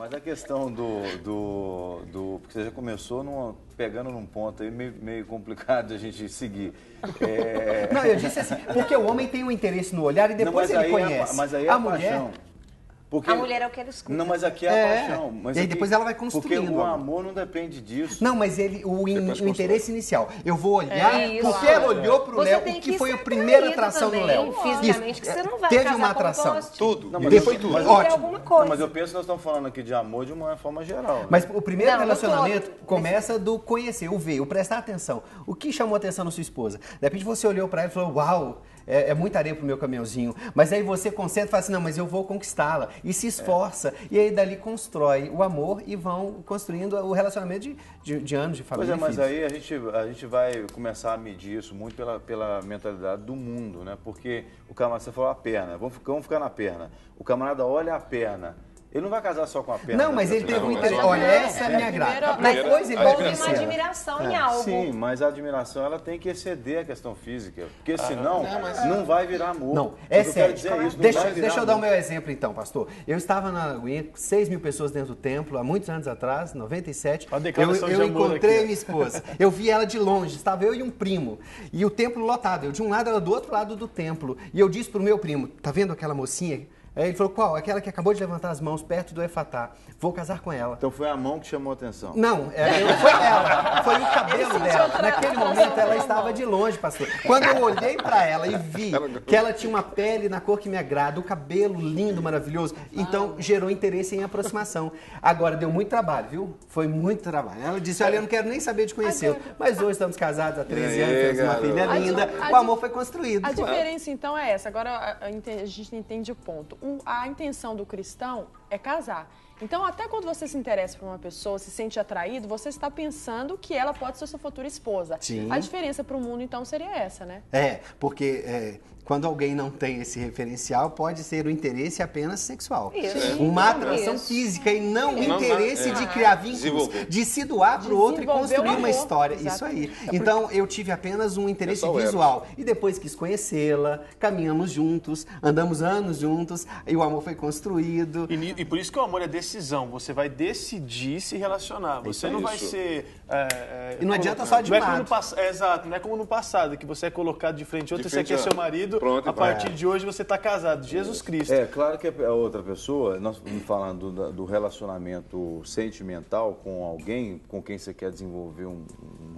Mas a questão porque você já começou pegando num ponto aí meio complicado de a gente seguir. Não, eu disse assim, porque o homem tem um interesse no olhar e depois ele conhece. Mas aí é a mulher... paixão. Porque... A mulher é o que ele escuta. Não, mas aqui é a paixão. Mas e aí aqui, depois ela vai construindo. Porque o amor não depende disso. Não, mas o interesse inicial. Eu vou olhar porque ela olhou pro Léo, o que foi a primeira atração no Léo. Fisicamente, que você não vai teve casar uma atração. Tudo. Não, mas foi tudo. Mas, ótimo. Não, mas eu penso que nós estamos falando aqui de amor de uma forma geral. Né? Mas o primeiro relacionamento começa do conhecer, o ver, o prestar atenção. O que chamou a atenção na sua esposa? De repente você olhou pra ela e falou, uau, é muita areia pro meu caminhãozinho. Mas aí você concentra e fala assim, não, mas eu vou conquistá-la. E se esforça. E aí dali constrói o amor e vão construindo o relacionamento de anos de família. Pois é, mas aí a gente vai começar a medir isso muito pela mentalidade do mundo, né? Porque o camarada, você falou a perna, vamos ficar na perna. O camarada olha a perna. Ele não vai casar só com a perna. Não, mas ele teve um interesse. Olha, essa é a minha graça. Mas depois ele houve uma admiração em algo. Sim, mas a admiração ela tem que exceder a questão física. Porque senão não vai virar amor. Não, é sério. Deixa eu dar o meu exemplo então, pastor. Eu estava na Lagoinha, 6.000 pessoas dentro do templo, há muitos anos atrás, 97. Eu encontrei minha esposa. Eu vi ela de longe, estava eu e um primo. E o templo lotado. Eu de um lado, ela do outro lado do templo. E eu disse pro meu primo, tá vendo aquela mocinha? Aí ele falou, qual? Aquela que acabou de levantar as mãos perto do Efatá. Vou casar com ela. Então foi a mão que chamou a atenção? Não, foi ela. Foi o cabelo dela. Naquele momento ela estava de longe, pastor. Quando eu olhei para ela e vi que ela tinha uma pele na cor que me agrada, o cabelo lindo, maravilhoso, então gerou interesse em aproximação. Agora, deu muito trabalho, viu? Foi muito trabalho. Ela disse, olha, eu não quero nem saber de conhecê-lo. Mas hoje estamos casados há 13 anos, temos uma filha linda. O amor foi construído. A diferença, então, é essa. Agora a gente entende o ponto. A intenção do cristão é casar. Então, até quando você se interessa por uma pessoa, se sente atraído, você está pensando que ela pode ser sua futura esposa. Sim. A diferença para o mundo, então, seria essa, né? Porque quando alguém não tem esse referencial, pode ser o interesse apenas sexual. Isso. Uma atração física e não o interesse de criar vínculos, de se doar para o outro e construir uma história. Exatamente. Isso aí. Então, eu tive apenas um interesse visual. E depois quis conhecê-la, caminhamos juntos, andamos anos juntos, e o amor foi construído. E por isso que o amor é decisão. Você vai decidir se relacionar. Você não vai ser... e não adianta só de lado. Exato. Não é como no passado, que você é colocado de frente a outro, você quer seu marido, a partir de hoje você está casado. Jesus Cristo. É claro que a outra pessoa, nós estamos falando do relacionamento sentimental com alguém com quem você quer desenvolver um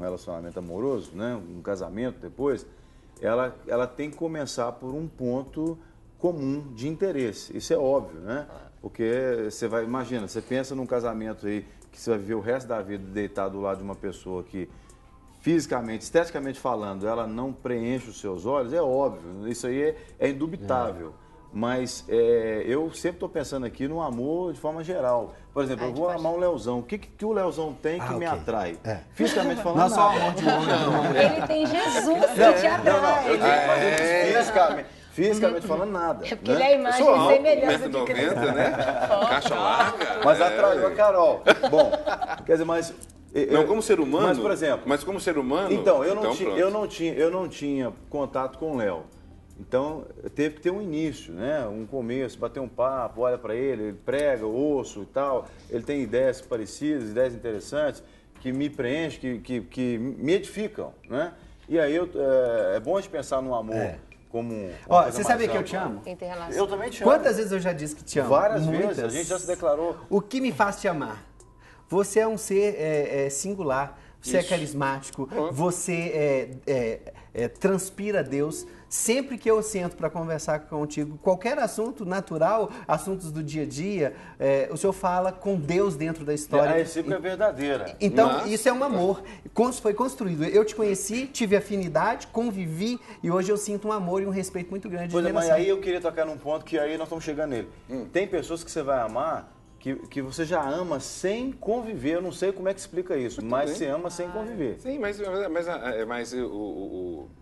relacionamento amoroso, né? Um casamento depois, ela tem que começar por um ponto comum de interesse. Isso é óbvio, né? Porque você vai, imagina, você pensa num casamento aí que você vai viver o resto da vida deitado do lado de uma pessoa que fisicamente, esteticamente falando, ela não preenche os seus olhos, é óbvio, isso aí é indubitável. Mas eu sempre estou pensando aqui no amor de forma geral. Por exemplo, eu vou amar um Leozão. O que o Leozão tem que me atrai? Fisicamente falando, não só o amor de um homem. Ele tem Jesus que te atrai. Fisicamente falando, nada. É porque ele é a imagem e semelhança de 90, Cristo. né? Caixa larga. Mas atraiu a Carol. Bom, quer dizer, mas... Não como ser humano, mas, por exemplo, mas como ser humano... Então, eu não tinha contato com o Léo. Então, teve que ter um início, né? Um começo, bater um papo, olha para ele prega, ouço e tal. Ele tem ideias parecidas, ideias interessantes, que me preenchem, que me edificam, né? E aí é bom a gente pensar no amor como... Você sabia que eu te amo? Eu também te amo. Quantas vezes eu já disse que te amo? Várias vezes, a gente já se declarou. O que me faz te amar? Você é um ser singular, você é carismático, você transpira Deus. Sempre que eu sento para conversar contigo, qualquer assunto natural, assuntos do dia a dia, o senhor fala com Deus dentro da história. A recíproca é verdadeira. Então, isso é um amor. Foi construído. Eu te conheci, tive afinidade, convivi e hoje eu sinto um amor e um respeito muito grande de relação. Mas aí eu queria tocar num ponto que aí nós estamos chegando nele. Tem pessoas que você vai amar que você já ama sem conviver. Eu não sei como é que explica isso, mas você ama sem conviver. Sim, mas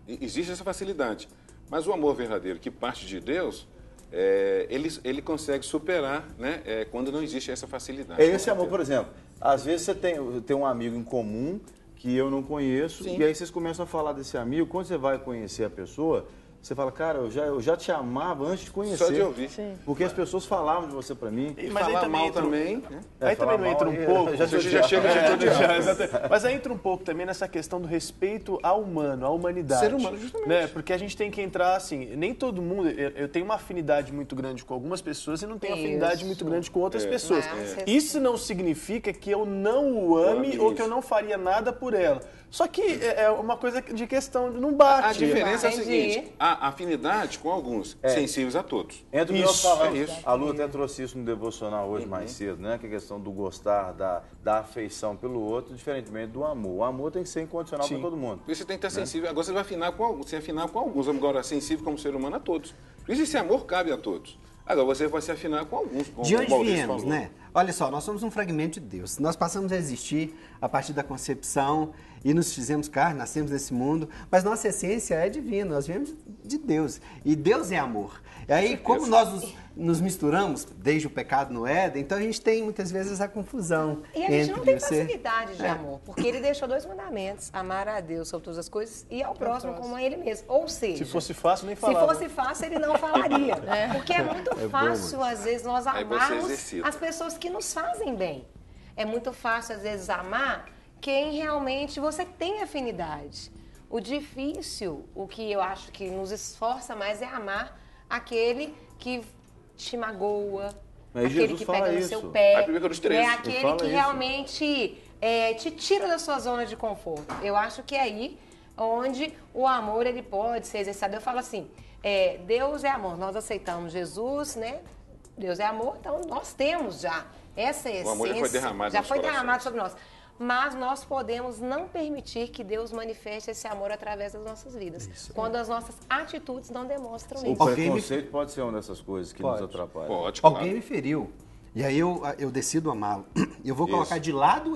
existe essa facilidade. Mas o amor verdadeiro que parte de Deus, ele consegue superar, né, quando não existe essa facilidade. Esse amor, por exemplo, às vezes você tem um amigo em comum que eu não conheço, e aí vocês começam a falar desse amigo. Quando você vai conhecer a pessoa, você fala, cara, eu já te amava antes de conhecer. Só de ouvir. Sim. Porque as pessoas falavam de você pra mim. E Mas aí falar também mal entra também, né? Aí também não entra um pouco... Já chega de odiar. Mas aí entra um pouco também nessa questão do respeito ao humano, à humanidade. Ser humano, justamente. Né? Porque a gente tem que entrar assim, nem todo mundo... Eu tenho uma afinidade muito grande com algumas pessoas e não tenho afinidade muito grande com outras pessoas. Isso não significa que eu não o ame ou que eu não faria nada por ela. Só que é uma coisa de questão, não bate. A diferença é a Entendi. seguinte, a afinidade com alguns, sensíveis a todos. Entre o que nós falamos, isso. a Lu até trouxe isso no devocional hoje mais cedo, né? Que é a questão do gostar, da afeição pelo outro, diferentemente do amor. O amor tem que ser incondicional para todo mundo. Porque você tem que estar sensível. Agora você vai afinar com alguns. Você afinar com alguns. Agora, sensível como ser humano a todos. Por isso esse amor cabe a todos. Agora você vai se afinar com alguns. De onde viemos, né? Olha só, nós somos um fragmento de Deus. Nós passamos a existir a partir da concepção e nos fizemos carne, nascemos nesse mundo, mas nossa essência é divina, nós viemos de Deus. E Deus é amor. E aí, como nós nos misturamos desde o pecado no Éden, então a gente tem muitas vezes essa confusão. E a gente não tem você... facilidade de amor, porque ele deixou 2 mandamentos: amar a Deus sobre todas as coisas e ao próximo como a ele mesmo. Ou seja, Se fosse fácil, nem se falava. fosse fácil, ele não falaria. Porque é muito fácil, às vezes, nós Aí você amarmos exercita. as pessoas que nos fazem bem. É muito fácil, às vezes, amar quem realmente você tem afinidade. O difícil, o que eu acho que nos esforça mais é amar aquele que te magoa, Mas aquele Jesus que fala pega no isso. seu pé, Aí primeiro dos três. é Ele aquele fala que isso. realmente te tira da sua zona de conforto. Eu acho que é aí onde o amor ele pode ser exercitado. Eu falo assim, Deus é amor, nós aceitamos Jesus, né? Deus é amor, então nós temos já essa essência. O amor já foi derramado já nos foi corações. derramado sobre nós. Mas nós podemos não permitir que Deus manifeste esse amor através das nossas vidas. Quando as nossas atitudes não demonstram O isso. preconceito pode ser uma dessas coisas que nos atrapalha. Pode, claro. Alguém me feriu. E aí eu decido amá-lo. Eu vou colocar de lado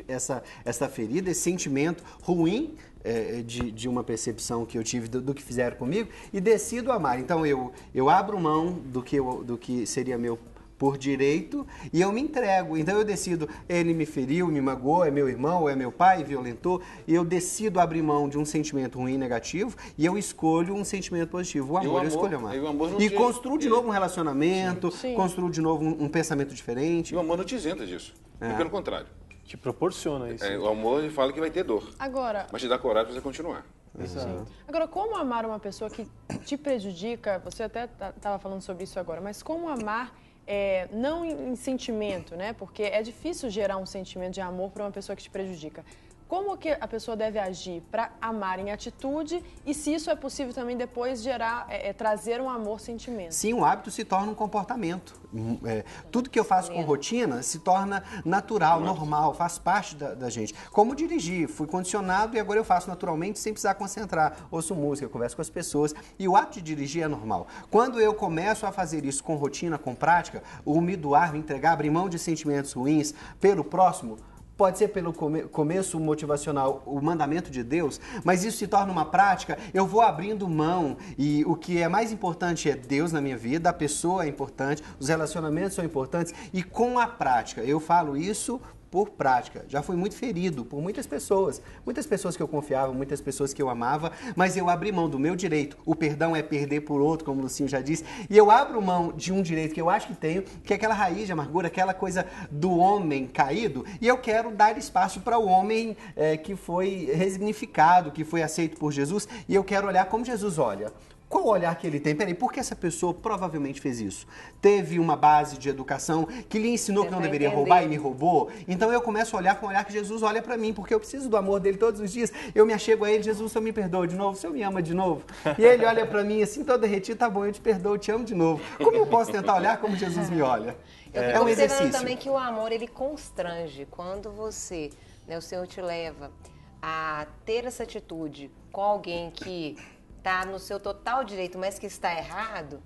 essa ferida, esse sentimento ruim de uma percepção que eu tive do que fizeram comigo e decido amar. Então eu abro mão do que seria meu por direito e eu me entrego. Então eu decido, ele me feriu, me magoou, é meu irmão, é meu pai, violentou, e eu decido abrir mão de um sentimento ruim, negativo, e eu escolho um sentimento positivo. O amor, eu escolho amar. E construo de novo um relacionamento, construo de novo um pensamento diferente. E o amor não te isenta disso. Pelo contrário. Te proporciona isso. O amor ele fala que vai ter dor. Agora, Mas te dá coragem para você continuar. Agora, como amar uma pessoa que te prejudica, você até estava falando sobre isso agora, mas como amar não em sentimento, né? Porque é difícil gerar um sentimento de amor para uma pessoa que te prejudica. Como que a pessoa deve agir para amar em atitude e se isso é possível também depois gerar, trazer um amor sentimento? Sim, um hábito se torna um comportamento. Tudo que eu faço com rotina se torna natural, normal, faz parte da gente. Como dirigir, fui condicionado e agora eu faço naturalmente sem precisar concentrar. Ouço música, converso com as pessoas e o ato de dirigir é normal. Quando eu começo a fazer isso com rotina, com prática, o me doar, me entregar, abrir mão de sentimentos ruins pelo próximo, pode ser pelo começo motivacional, o mandamento de Deus, mas isso se torna uma prática, eu vou abrindo mão e o que é mais importante é Deus na minha vida, a pessoa é importante, os relacionamentos são importantes e com a prática, eu falo isso por prática. Já fui muito ferido por muitas pessoas que eu confiava, muitas pessoas que eu amava, mas eu abri mão do meu direito. O perdão é perder por outro, como o Lucinho já disse, e eu abro mão de um direito que eu acho que tenho, que é aquela raiz de amargura, aquela coisa do homem caído, e eu quero dar espaço para o homem que foi resignificado, que foi aceito por Jesus, e eu quero olhar como Jesus olha. Qual o olhar que ele tem? Peraí, por que essa pessoa provavelmente fez isso? Teve uma base de educação que lhe ensinou que não deveria roubar e me roubou? Então eu começo a olhar com o olhar que Jesus olha pra mim, porque eu preciso do amor dele todos os dias. Eu me achego a ele, Jesus, o Senhor me perdoa de novo, o Senhor me ama de novo. E ele olha pra mim assim, todo derretido, tá bom, eu te perdoo, eu te amo de novo. Como eu posso tentar olhar como Jesus me olha? Eu um observando exercício. também que o amor, ele constrange. Quando você, o Senhor te leva a ter essa atitude com alguém que está no seu total direito, mas que está errado,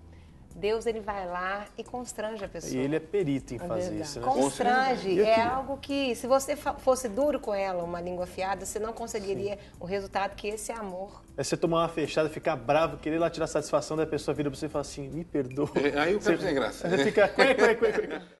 Deus ele vai lá e constrange a pessoa. E ele é perito em fazer isso, né? Constrange. É algo que, se você fosse duro com ela, uma língua afiada, você não conseguiria o resultado que esse amor. É você tomar uma fechada, ficar bravo, querer lá tirar satisfação da pessoa, vira pra você e fala assim, me perdoa. Aí o cara sem graça. Você fica...